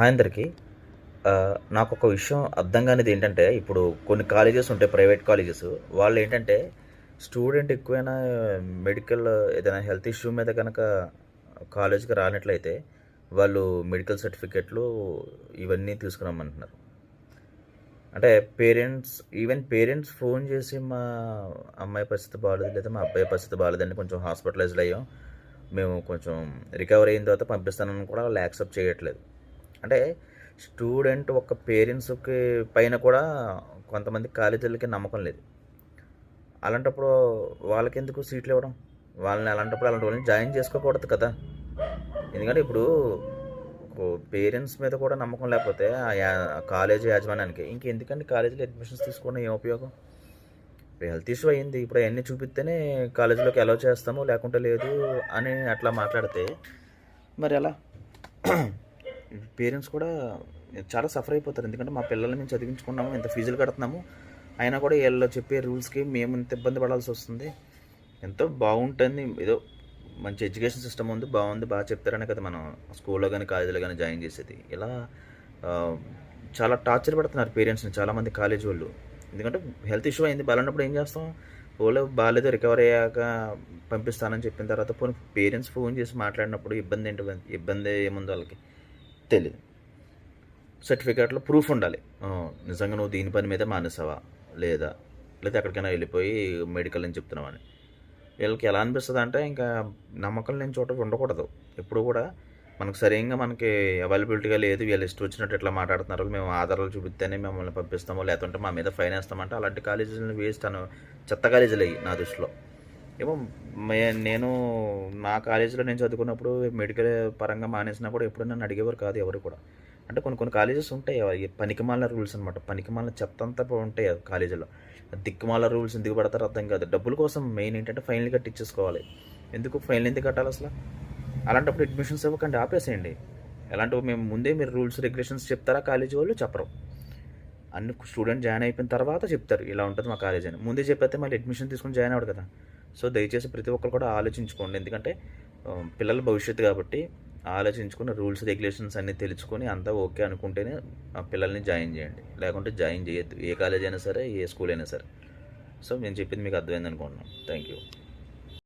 Hi అందరికీ. నాకొక విషయం అర్థం కానిది ఏంటంటే, ఇప్పుడు కొన్ని కాలేజెస్ ఉంటాయి, ప్రైవేట్ కాలేజెస్. వాళ్ళేంటంటే, స్టూడెంట్ ఎక్కువైనా మెడికల్ ఏదైనా హెల్త్ ఇష్యూ మీద గనక కాలేజ్‌కి రానట్లయితే, వాళ్ళు మెడికల్ సర్టిఫికేట్‌లు ఇవన్నీ తీసుకురమ్మంటున్నారు. అంటే పేరెంట్స్ ఫోన్ చేసి, మా అమ్మాయి పరిస్థితి బాలేదు, లేదా మా అబ్బాయి పరిస్థితి బాలేదండి, కొంచెం హాస్పిటలైజ్డ్ అయ్యాం, మేము కొంచెం రికవరీ అయిన తర్వాత పంపిస్తానని కూడా వాళ్ళు యాక్సెప్ట్ చేయట్లేదు. అంటే స్టూడెంట్ ఒక పేరెంట్స్‌కి పైన కూడా కొంతమంది కాలేజీలకి నమ్మకం లేదు. అలాంటప్పుడు వాళ్ళకెందుకు సీట్లు ఇవ్వడం? అలాంటి వాళ్ళని జాయిన్ చేసుకోకూడదు కదా! ఎందుకంటే ఇప్పుడు పేరెంట్స్ మీద కూడా నమ్మకం లేకపోతే కాలేజీ యాజమాన్యానికి ఇంకెందుకండి కాలేజీలో అడ్మిషన్స్ తీసుకోవడం ఏం ఉపయోగం? హెల్త్ ఇష్యూ అయింది, ఇప్పుడు అవన్నీ చూపిస్తేనే కాలేజీలోకి అలౌ చేస్తాము, లేకుంటే లేదు అని అట్లా మాట్లాడితే మరి ఎలా? పేరెంట్స్ కూడా చాలా సఫర్ అయిపోతారు. ఎందుకంటే మా పిల్లల్ని మేము చదివించుకున్నాము, ఇంత ఫీజులు కడుతున్నాము, అయినా కూడా వీళ్ళు చెప్పే రూల్స్కి మేము ఇంత ఇబ్బంది పడాల్సి వస్తుంది. ఎంతో బాగుంటుంది, ఏదో మంచి ఎడ్యుకేషన్ సిస్టమ్ ఉంది, బాగుంది, బాగా చెప్తారనే కదా మనం స్కూల్లో కానీ కాలేజీలో కానీ జాయిన్ చేసేది. ఇలా చాలా టార్చర్ పెడుతున్నారు పేరెంట్స్ని చాలామంది కాలేజీ వాళ్ళు. ఎందుకంటే హెల్త్ ఇష్యూ అయింది, బాగాలేనప్పుడు ఏం చేస్తాం? బాగాలేదు, రికవర్ అయ్యాక పంపిస్తానని చెప్పిన తర్వాత పోనీ పేరెంట్స్ ఫోన్ చేసి మాట్లాడినప్పుడు ఇబ్బంది ఏముందో వాళ్ళకి తెలీదు. సర్టిఫికేట్లో ప్రూఫ్ ఉండాలి, నిజంగా నువ్వు దీని పని మీద మానేసావా లేదా ఎక్కడికైనా వెళ్ళిపోయి మెడికల్ అని చెప్తున్నావని. వీళ్ళకి ఎలా అనిపిస్తుంది అంటే, ఇంకా నమ్మకం లేని చోట ఉండకూడదు ఎప్పుడు కూడా. మనకి అవైలబిలిటీగా లేదు, వీళ్ళు ఇష్టం వచ్చినట్టు ఇట్లా మాట్లాడుతున్నారు, మేము ఆధారాలు చూపిస్తేనే మిమ్మల్ని పంపిస్తామో, లేకుంటే మా మీద ఫైన్ వేస్తామంటే అలాంటి కాలేజీలను వేస్ట్ చెత్త కాలేజీలు అయ్యి నా దృష్టిలో. ఏమో నేను నా కాలేజీలో నేను చదువుకున్నప్పుడు మెడికల్ పరంగా మానేసినా కూడా ఎప్పుడు నన్ను అడిగేవారు కాదు ఎవరు కూడా. అంటే కొన్ని కాలేజెస్ ఉంటాయి పనికిమాల రూల్స్ అనమాట, పనికిమాల చెత్త అంతా ఉంటాయి కాలేజీలో. దిక్కుమాల రూల్స్ ఎందుకు పడతారో అర్థం కాదు. డబ్బుల కోసం మెయిన్ ఏంటంటే ఫైన్లు కట్టించేసుకోవాలి. ఎందుకు ఫైన్లు ఎందుకు కట్టాలి అసలు? అలాంటప్పుడు అడ్మిషన్స్ ఇవ్వకండి, ఆపేసేయండి. ఎలాంటివి మేము ముందే మీరు రూల్స్ రెగ్యులేషన్స్ చెప్తారా? కాలేజీ వాళ్ళు చెప్పరు. అన్ని స్టూడెంట్ జాయిన్ అయిపోయిన తర్వాత చెప్తారు ఇలా ఉంటుంది మా కాలేజీ అని. ముందే చెప్పేస్తే మళ్ళీ అడ్మిషన్ తీసుకొని జాయిన్ అవ్వడు కదా. సో దయచేసి ప్రతి ఒక్కరు కూడా ఆలోచించుకోండి. ఎందుకంటే పిల్లల భవిష్యత్తు కాబట్టి ఆలోచించుకుని రూల్స్ రెగ్యులేషన్స్ అన్నీ తెలుసుకొని అంతా ఓకే అనుకుంటేనే పిల్లల్ని జాయిన్ చేయండి, లేకుంటే జాయిన్ చేయొద్దు. ఏ కాలేజ్ అయినా సరే, ఏ స్కూల్ అయినా సరే. సో నేను చెప్పింది మీకు అర్థమైంది అనుకుంటున్నాను. Thank you.